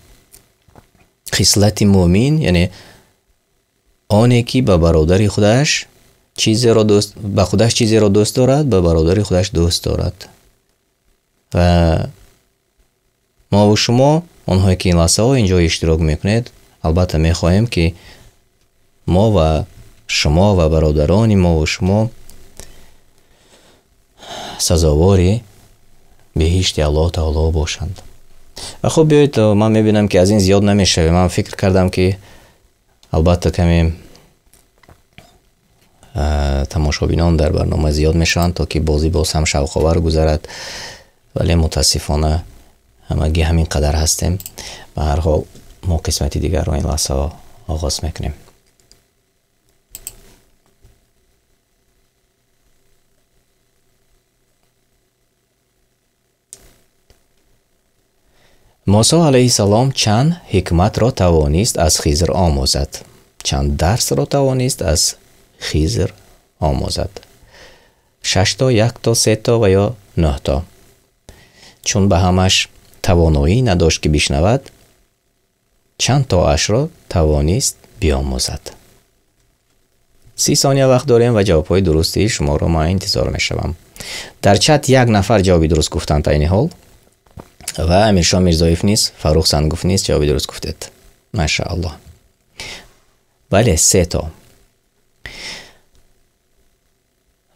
A: خصلت مؤمن یعنی آنی که به برادر خودش چیزی را دوست دارد، به برادر خودش دوست دارد. و ما و شما آنهایی که این لحظه ها اینجا اشتراک میکنید البته میخواهیم که ما و شما و برادران ما و شما سزاواری بهشت الله تعالی باشند. و خب بیایید، من میبینم که از این زیاد نمیشه. من فکر کردم که البته کمی تماشابینان در برنامه زیاد میشوند تا که بازی باز هم شوق‌آور گذرد، ولی متاسفانه همگی همین قدر هستیم. و هر حال ما قسمتی دیگر رو این لحظه آغاز میکنیم. موسی علیه السلام چند حکمت را توانست از خضر آموزد. چند درس را توانست از خضر آموزد. 6 تا، 1 تا، 3 تا و یا 9 تا. چون به همش توانایی نداشت که بشنود، چند تا اش را توانست بیاموزد. 30 ثانیه وقت داریم و جوابهای درستی شما را ما انتظار میشوم. در چت 1 نفر جوابی درست گفتند تا این حال و امیرشاه میرزایف نیست، فاروق سنگوف نیست، جوابی درست گفتید. ماشاءالله. بله، 3 تا.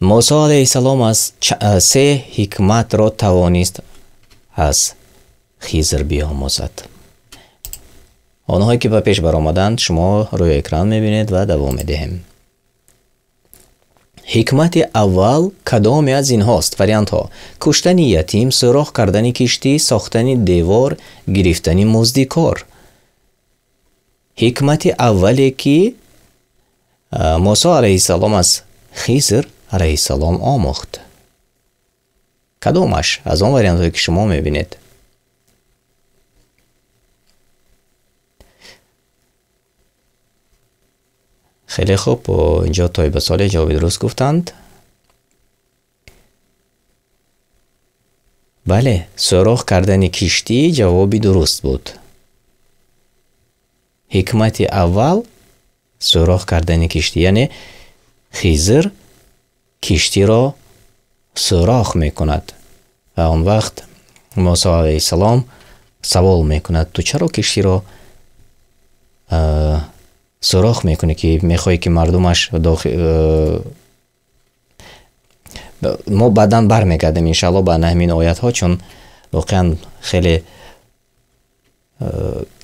A: موسی علیه السلام از 3 حکمت را توانست از خضر بیاموزد. آنهایی که به پیش برآمدند شما روی اکران میبینید و دوام میدهیم. حکمت اول کدام از این هاست؟ وریانت ها: کشتن یتیم، سوراخ کردن کشتی، ساختن دیوار، گرفتن مزدکار. حکمت اولی که موسی علیه السلام از خضر علیه السلام آموخت کدامش از آن وریانت هایی که شما میبینید؟ خیلی خوب، اینجا طایبه صالح جواب درست گفتند. بله، سوراخ کردن کشتی جوابی درست بود. حکمت اول سوراخ کردن کشتی، یعنی خضر کشتی را سوراخ میکند و اون وقت موسی علیه السلام سوال میکند تو چرا کشتی را سوراخ میکنی که میخوای که مردمش ما بعدا برمیگردیم انشاءالله به همین آیات ها، چون واقعا خیلی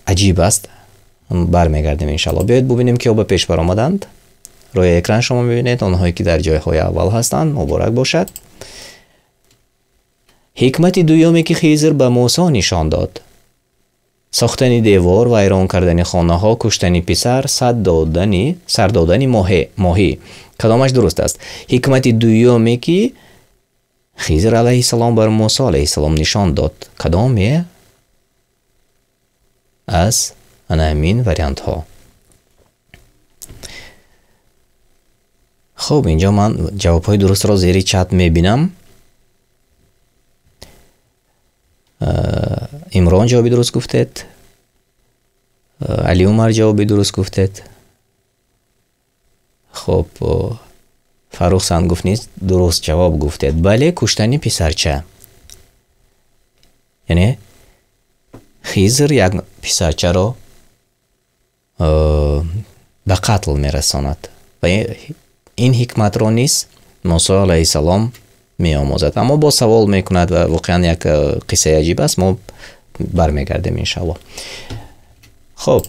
A: عجیب است. برمیگردیم انشاءالله. بیاید ببینیم که به پیش بر آمدند. روی اکران شما میبینید آنهایی که در جایهای اول هستند. مبارک باشد. حکمت دومی که خضر به موسی نشان داد: ساختن دیوار، ویران کردن خانه ها، کشتن پسر، سر دادن ماهی. کدامش درست است؟ حکمت دومی که خضر علیه السلام بر موسی علیه السلام نشان داد کدامیه از همین وریانت ها؟ خب اینجا من جواب های درست را زیر چت میبینم. عمران جوابی درست گفتید. علی عمر جوابی درست گفتید. خب فاروق سند گفت نیست درست جواب گفتید. بله، کشتنی پسرچه، یعنی خضر یک پسرچه را به قتل میرساند و این حکمت را نیست موسی علیه السلام می آموزد، اما با سوال میکند و واقعا یک قصه عجیب است. ما برمیگردیم انشاءالله. خب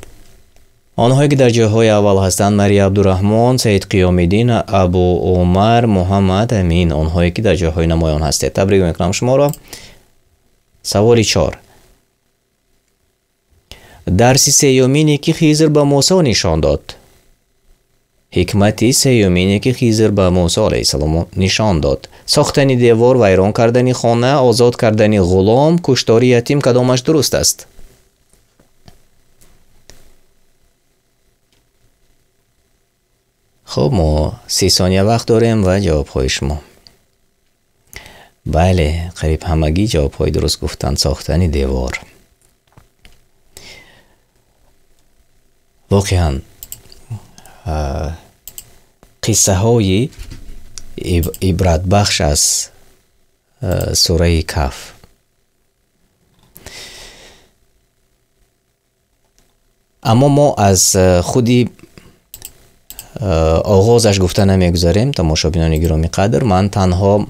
A: آنهایی که در جاهای اول هستند: مریم عبدالرحمن، سید قیام الدین، ابو عمر، محمد امین. آنهایی که در جاهای نمایان هستید تبریک میکنم شما را. سوال 4: درس سیومینی که خضر به موسی نشان داد. حکمت سیومینی که خضر به موسی علیه السلام نشان داد: ساختن دیوار، ویران کردن خانه، آزاد کردن غلام، کشتار یتیم. کدامش درست است؟ خب ما 30 ثانیه وقت داریم و جواب های شما. بله، قریب همگی جواب های درست گفتن. ساختن دیوار. واقعا قصه های عبرت بخش از سوره کهف. اما ما از خودی آغازش گفته نمیگذاریم. تماشابینان گرامی قدر، من تنها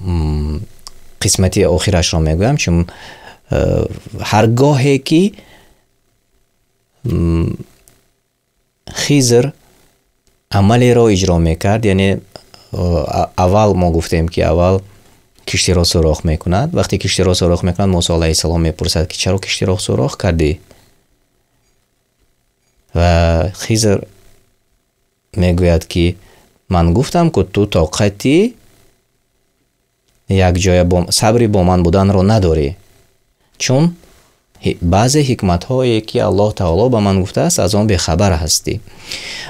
A: قسمتی آخرش را میگویم، چون هرگاهی که خضر عملی را اجرا میکرد، یعنی اول ما گفتیم که اول کشتی را سوراخ میکند. وقتی کشتی را سوراخ میکند موسی علیه السلام میپرسد که چرا کشتی را سوراخ کردی؟ و خضر میگوید که من گفتم که تو طاقتی یک جای صبری با من بودن را نداری، چون بعضی حکمت هایی که الله تعالی به من گفته است از آن بخبر هستی.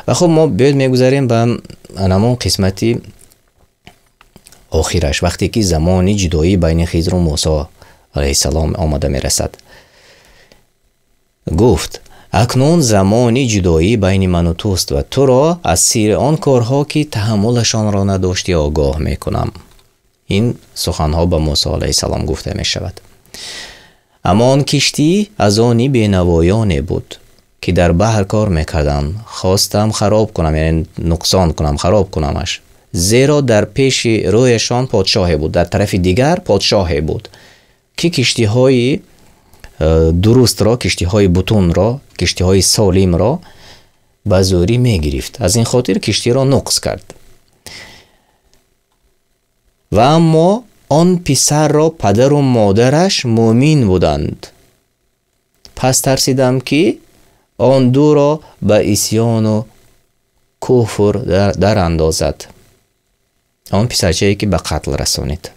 A: و خب ما بیاید میگذاریم به همون قسمتی آخرش، وقتی که زمانی جدایی بین خضر و موسی علیه السلام آمده میرسد. گفت: اکنون زمانی جدایی بین من و توست و تو را از سیر آن کارها که تحملشان را نداشتی آگاه میکنم. این سخنها به موسی علیه السلام گفته می شود. اما آن کشتی از آنی بینوایانی بود که در بحر کار میکردند. خواستم خراب کنم، یعنی نقصان کنم، خراب کنمش، زیرا در پیش رویشان پادشاهی بود، در طرف دیگر پادشاهی بود که کشتی های درست را، کشتی های بتون را، کشتی های سالم را به زوری می گرفت. از این خاطر کشتی را نقص کرد. و اما آن پسر را پدر و مادرش مؤمن بودند. پس ترسیدم که آن دو را به عصیان و کفر در اندازد. آن پسرچه‌ای که به قتل رسانید.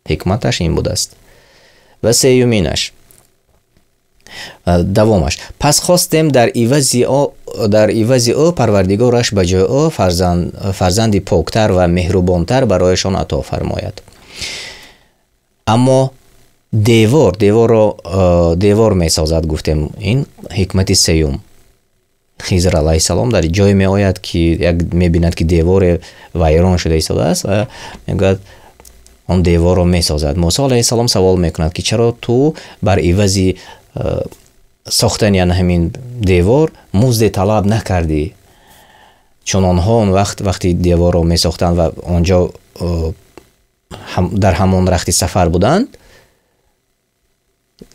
A: حکمتش این بود است. و سیومینش، دوامش: پس خواستیم در عوض او پروردگارش به جای او فرزندی پاکتر و مهربانتر برایشان عطا فرماید. اما دیوار می سازد. گفتیم این حکمت سیوم. خضر علیه السلام در جای می آید که می بیند که دیوار ویران شده ایستاده است و می گوید آن دیوار را میسازد. موسی علیه السلام سوال میکند که چرا تو بر عوض ساختن یعنی همین دیوار مزد طلب نکردی؟ چون آنها اون وقتی دیوار را میساختند و آنجا در همان رخت سفر بودند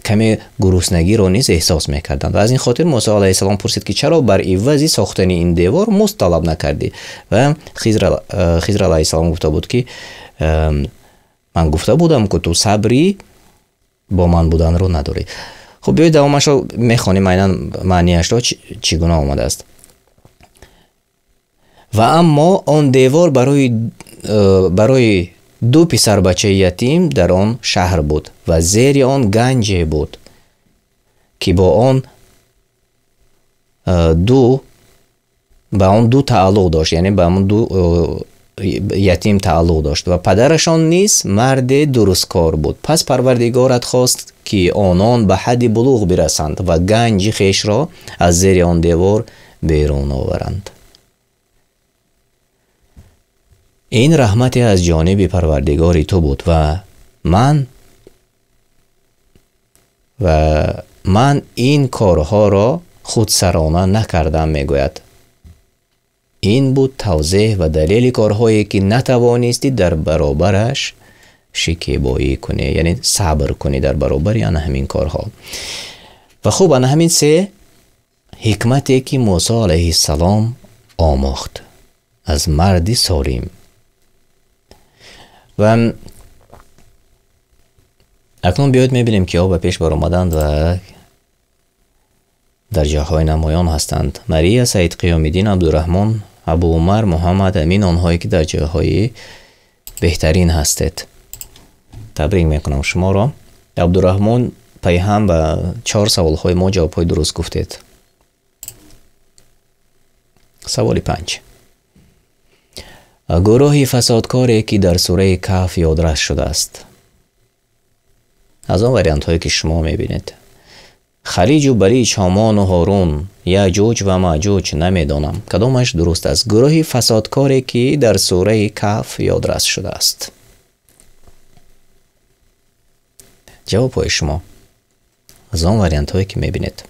A: کمی گرسنگی را نیز احساس میکردند و از این خاطر موسی علیه السلام پرسید که چرا بر عوض ساختن این دیوار مزد طلب نکردی؟ و خضر علیه السلام گفته بود که من گفته بودم که تو صبری با من بودن رو نداری. خب بیایید دوامش رو میخوانیم عیناً معنیش را چگونه آمده است. و اما آن دیوار برای دو پسر بچه یتیم در آن شهر بود و زیر آن گنج بود که به آن دو تعلق داشت، یعنی به آن دو یتیم تعلق داشت و پدرشان نیز مرد درستکار بود. پس پروردگارت خواست که آنان به حد بلوغ برسند و گنج خویش را از زیر آن دیوار بیرون آورند. این رحمت از جانب پروردگار تو بود و من این کارها را خودسرانه نکردم میگوید. این بود توضیح و دلیل کارهایی که نتوانستی در برابرش شکیبایی کنی، یعنی صبر کنی در برابر همین کارها. و خوب همین سه حکمتی که موسی علیه السلام آموخت از مردی سالم. و اکنون بیاید میبینیم که ها به پیش بر آمدند و در جاهای نمایان هستند. ماریا، سید قیام الدین، عبدالرحمن، ابو عمر، محمد امین، آنهایی که در جاهای بهترین هستید. تبریک میکنم شما را. عبدالرحمن پیهم و 4 سوالهای ما جوابهای درست گفتید. سوال 5. گروه فسادکاری که در سوره کهف یادداشت شده است. از آن وریانت هایی که شما میبینید. خلیج و بریج، هامان و هارون، یاجوج و ماجوج نمیدانم کدامش درست است. گروه فسادکاری که در سوره کهف یادداشت شده است. جواب های شما از آن وریانت هایی که میبینید.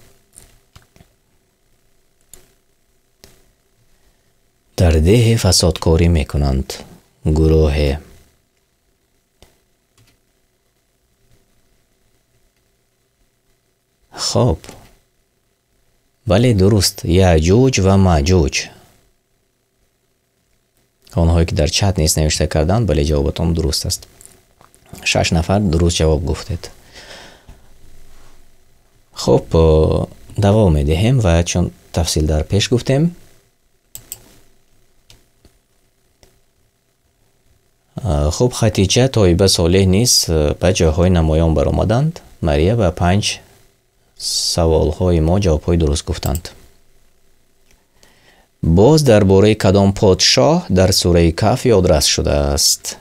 A: در ده فسادکاری میکنند. گروه خب ولی درست، یاجوج و ماجوج. آنهایی که در چت نیست نوشته کردند ولی جوابتون درست است. 6 نفر درست جواب گفتید. خب دوام میدهیم و چون تفصیل در پیش گفتیم. خب خدیجه، طیبه، صالح نیست به جاهای نمایان برآمدند. مریم و 5 سوالهای ما جوابهای درست گفتند. باز درباره کدام پادشاه در سوره کهف یادداشت شده است؟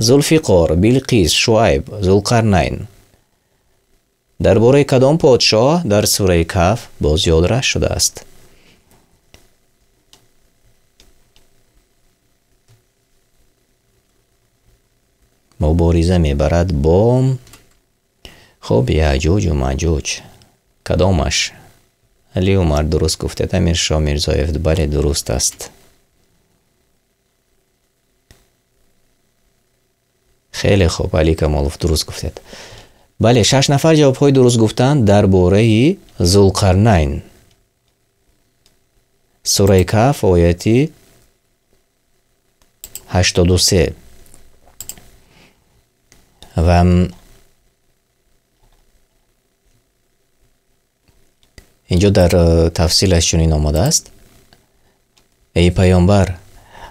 A: ذوالفقار، بلقیس، شعیب، ذوالقرنین. درباره کدام پادشاه در سوره کهف باز یادداشت شده است؟ مبارزه میبرد با خب یاجوج و ماجوج. کدامش؟ علی عمر درست گفته. امیر شاه میرزایف بله درست است. خیلی خوب، علی کمالوف درست گفتید. بله 6 نفر جوابهای درست گفتند درباره ذوالقرنین. سوره کهف آیه 83. و اینجا در تفصیلش چنین آمده است: ای پیامبر،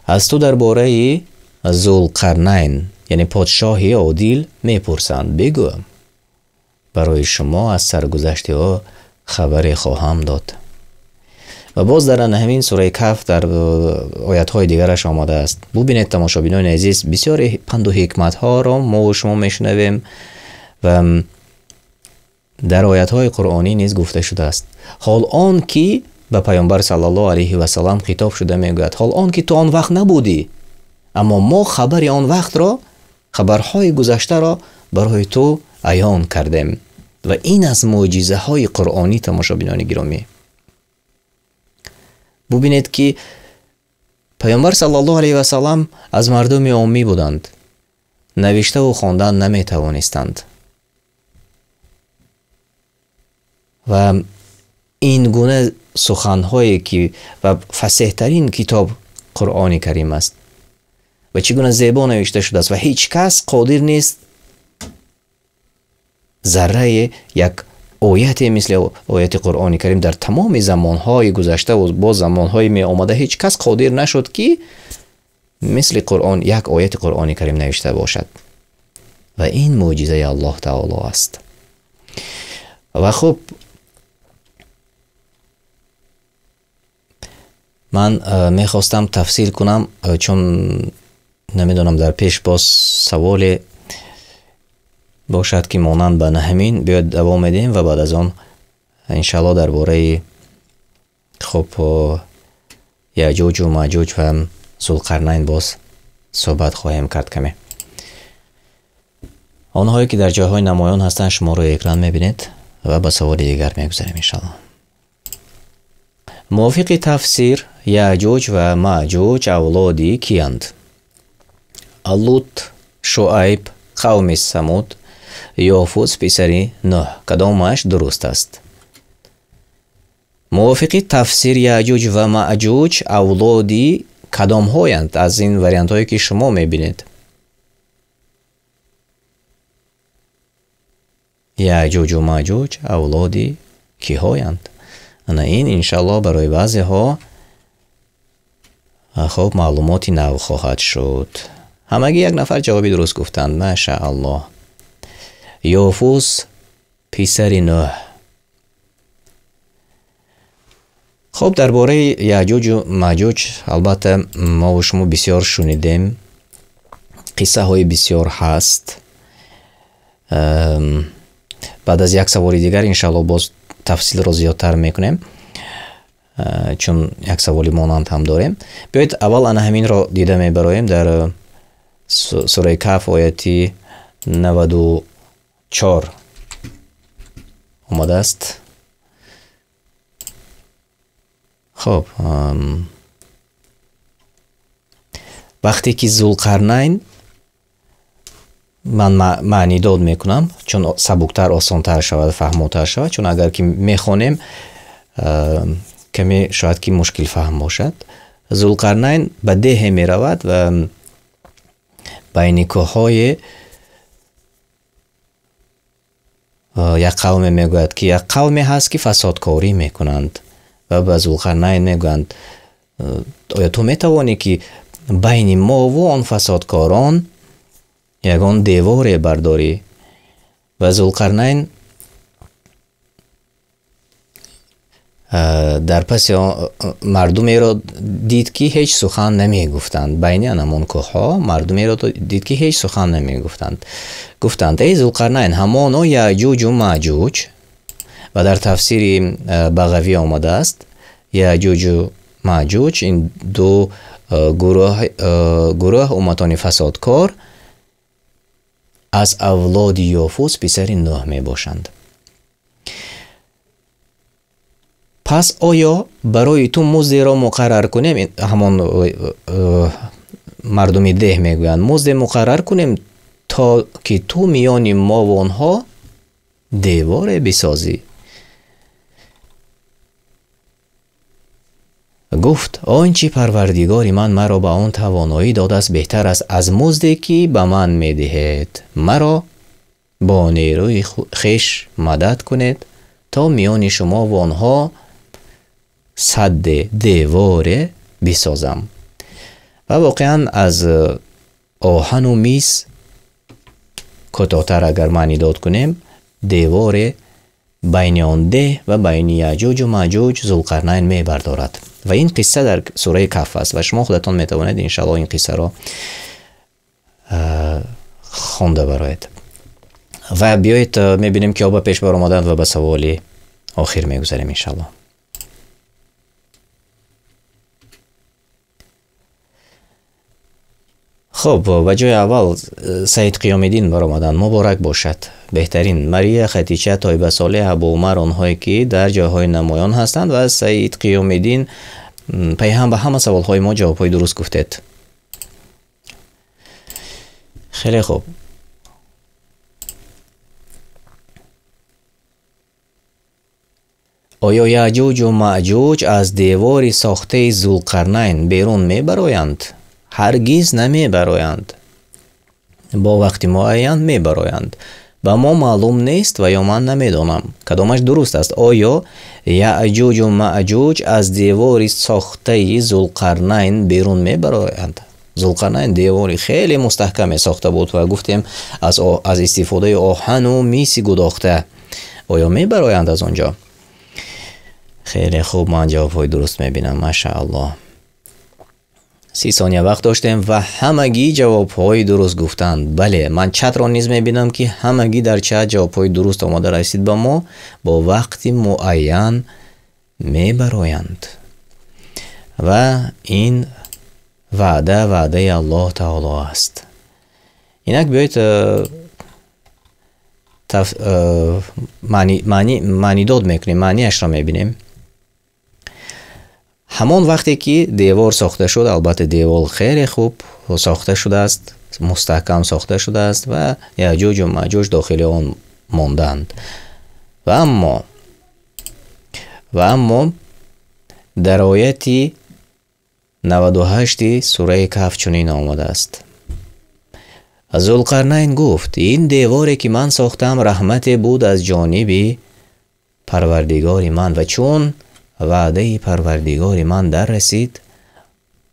A: از تو درباره ذوالقرنین یعنی پادشاهی عادل میپرسند. بگو برای شما از سرگذشت ها خبری خواهم داد. و باز در همین سوره کهف در آیات های دیگرش آمده است. ببینید تماشابینان عزیز، بسیار پند و حکمت ها را ما و شما میشنویم و در آیات های قرآنی نیز گفته شده است. حال آن که به پیامبر صلی الله علیه و سلم خطاب شده میگوید حال آن که تو آن وقت نبودی اما ما خبر آن وقت را خبرهای گذشته را برای تو عیان کردیم و این از معجزه های قرآنی تماشابینان گرامی. ببینید که پیامبر صلی الله علیه و سلم از مردم عامی بودند، نوشته و خواندن نمی توانستند و این گونه سخنهایی که و فصیح ترین کتاب قرآن کریم است و چگونه زیبا نوشته شده است و هیچ کس قادر نیست ذره یک آیت مثل آیت قرآن کریم در تمام زمانهای گذشته و با زمانهای می آمده هیچ کس قادر نشد که مثل قرآن یک آیت قرآن کریم نوشته باشد و این معجزه الله تعالی است. و خب من میخواستم تفسیر کنم چون نمیدونم در پیش باز سوال باشد که مانند به نهمین بیاد دوام میدیم و بعد از آن انشالله درباره خب یاجوج و ماجوج و ذوالقرنین باز صحبت خواهیم کرد. کمی آنهایی که در جاهای نمایان هستند شما رو اکران میبینید و با سوال دیگر میگذاریم انشالله. موافق تفسیر یاجوج و ماجوج اولادی کیند؟ لوط، شعیب، قوم ثمود، یافوس پسری نوح، کدامش درست است؟ موافق تفسیر یاجوج و ماجوج اولادی کدام هایند از این وریانت هایی که شما میبینید؟ یاجوج و ماجوج اولادی کی هایند؟ این انشالله برای بعضی ها خب معلوماتی نو خواهد شد. همگی یک نفر جوابی درست گفتند، ماشاءالله. یافوس پسر نوح. خب درباره یاجوج و ماجوج البته ما و شما بسیار شنیدیم، قصه های بسیار هست. بعد از یک سوال دیگر انشالله باز تفصیل را زیادتر میکنیم چون یک سوالی مانند هم داریم. بیایید اول انا همین را دیده میبرایم. در سوره کهف آیتی 94 آمده است. خب وقتی که ذوالقرنین، من معنی داد میکنم چون سبکتر آسانتر شود فهموتر شود، چون اگر که میخونیم کمی شاید که مشکل فهم باشد. ذوالقرنین به ده می رود و بین کوههای یک قوم میگوید که یک قومی هست که فسادکاری میکنند و به ذوالقرنین میگویند آیا تو میتوانی که بین ما و آن فسادکاران یگان دیوار برداری؟ و ذوالقرنین در پس مردمی را دید که هیچ سخن نمی گفتند. بین انمان کوهها مردمی را دید که هیچ سخن نمی گفتند. گفتند ای ذوالقرنین همانا یاجوج و ماجوج. و در تفسیر بغوی آمده است یاجوج و ماجوج این دو گروه امتان فسادکار از اولاد یافوس پسر نوح می باشند. پس آیا برای تو مزد را مقرر کنیم؟ همان مردم ده میگویند مزد مقرر کنیم تا که تو میان ما و آنها دیوار بسازی. گفت آنچه پروردگار من مرا به آن توانایی داده است بهتر است از مزدی که به من میدهید. مرا با نیروی خویش مدد کنید تا میان شما و آنها سد دیوار بسازم. و واقعا از آهن و میس کوتاه‌تر اگر معنی داد کنیم دیوار بین آن ده و بین یاجوج و ماجوج ذوالقرنین می بردارد. و این قصه در سوره کهف است و شما خودتان می توانید انشاءالله این قصه را خوانده برایید. و بیایید می بینیم که آب پیش بر آمدند و به سوال آخر می گذاریم انشاءالله. خب و جای اول سید قیام‌الدین برآمدند، مبارک باشد. بهترین ماریا، خدیجه، طیبه صالح، ابو عمر، آنهایی که در جاهای نمایان هستند و سید قیام‌الدین پیهم به همه سوالهای ما جوابهای درست گفتید. خیلی خوب. آیا یأجوج و مأجوج از دیوار ساخته ذوالقرنین بیرون میبرایند؟ هرگز نمیبرایند. با وقت معین میبرایند. به ما معلوم نیست و یا من نمیدانم کدامش درست است. آیا یأجوج و مأجوج از دیوار ساخته ذوالقرنین بیرون میبرایند؟ ذوالقرنین دیواری خیلی مستحکم ساخته بود و گفتیم از استفاده آهن و میسی گداخته. آیا میبرایند از آنجا؟ خیلی خوب، من جوابهای درست میبینم. ماشاءالله. 30 ثانیه وقت داشتیم و همگی جوابهای درست گفتند. بله، من چت را نیز میبینم که همگی در چت جوابهای درست آماده رسید به ما. با وقتی معین میبرایند و این وعده الله تعالی است. اینک بیایید معنی داد میکنیم، معنیش را میبینیم. همان وقتی که دیوار ساخته شد، البته دیوار خیلی خوب ساخته شده است، مستحکم ساخته شده است و یأجوج و مأجوج داخل آن ماندند. و اما در آیت 98 سوره کهف چنین آمده است: ذوالقرنین گفت این دیواری که من ساختم رحمت بود از جانب پروردگار من و چون وعده پروردگار من در رسید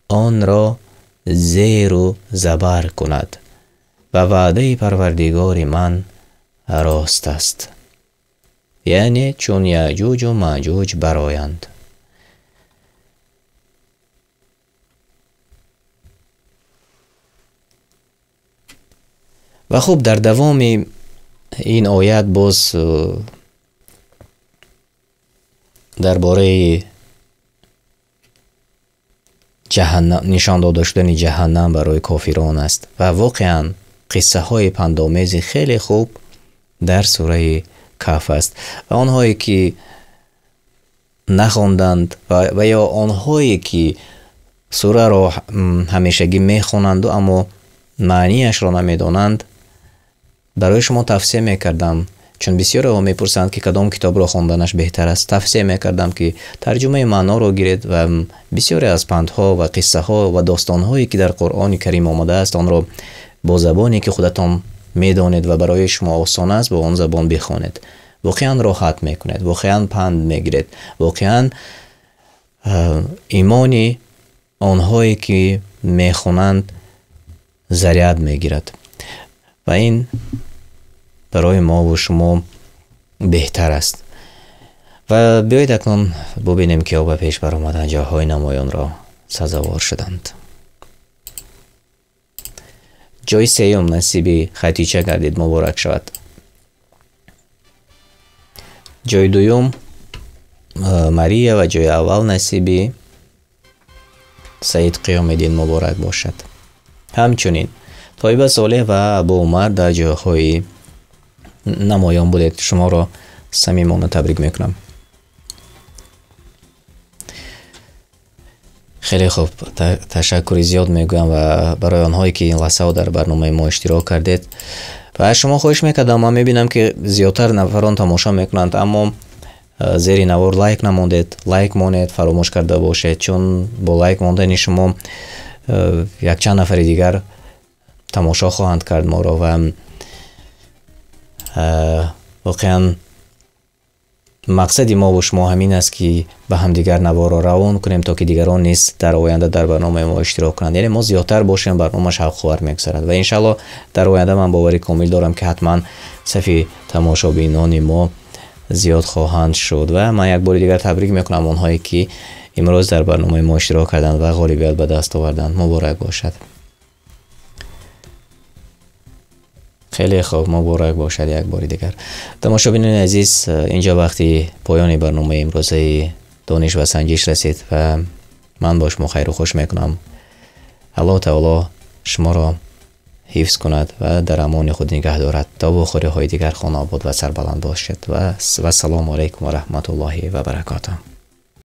A: آن را زیر و زبر کند و وعده پروردگار من راست است. یعنی چون یأجوج و مأجوج برآیند. و خب در دوام این آیت باز درباره جهنم، نشان داده شدن جهنم برای کافران است و واقعا قصه های پندآمیز خیلی خوب در سوره کهف است و آنهایی که نخواندند و یا آنهایی که سوره را همیشگی میخوانند اما معنیش را نمیدانند، برای شما توصیه میکردم، چون بسیار ها میپرسند که کدام کتاب را خواندنش بهتر است، توصیه میکردم که ترجمه معنا را گیرید و بسیاری از پندها و قصه ها و داستان هایی که در قرآن کریم آمده است آن را با زبانی که خودتان میدانید و برای شما آسان است با آن زبان بخوانید. واقعا راحت میکنید، واقعا پند میگیرید، واقعا ایمانی آنهایی که میخوانند زریعت میگیرد و این برای ما و شما بهتر است. و بیایید اکنون ببینیم که او به پیش برآمدن جاهای نمایان را سزاوار شدند. جای سیوم نصیب خدیجه گردید، مبارک شود. جای دوم ماریا و جای اول نصیب سید قیام‌الدین مبارک باشد. همچنین طیبه صالح و ابو عمر در جاهای نمایان بودید. شما را صمیمانه تبریک میکنم. خیلی خوب، تشکر زیاد میگویم و برای آنهایی که این لحظه در برنامه ما اشتراک کردید و شما خواهش میکردم. من میبینم که زیادتر نفران تماشا میکنند اما زیر نوار لایک نموندید. لایک مانید، فراموش کرده باشید، چون با لایک ماندن شما یک چند نفر دیگر تماشا خواهند کرد ما را و واقعا مقصد ما و شما همین است که به هم دیگر نوار را روان کنیم تا که دیگران نیز در آینده در برنامه ما اشتراک کنند. یعنی ما زیادتر باشیم، برنامه شوق میگذرد و انشالله در آینده من باوری کامل دارم که حتما صفی تماشابینان ما زیاد خواهند شد و من یک بار دیگر تبریک میکنم اونهایی که امروز در برنامه ما اشتراک کردند و غالبیت به دست آوردند. مبارک باشد. خیلی خوب، مبارک باشد یک بار دیگر. تماشابینان عزیز، اینجا وقتی پایان برنامه امروزه دانش و سنجش رسید و من با شما خیر و خوش میکنم. الله تعالی شما را حفظ کند و در امان خود نگه دارد تا با خوری های دیگر خانه آباد و سربلند باشد و سلام علیکم و رحمت الله و برکاته.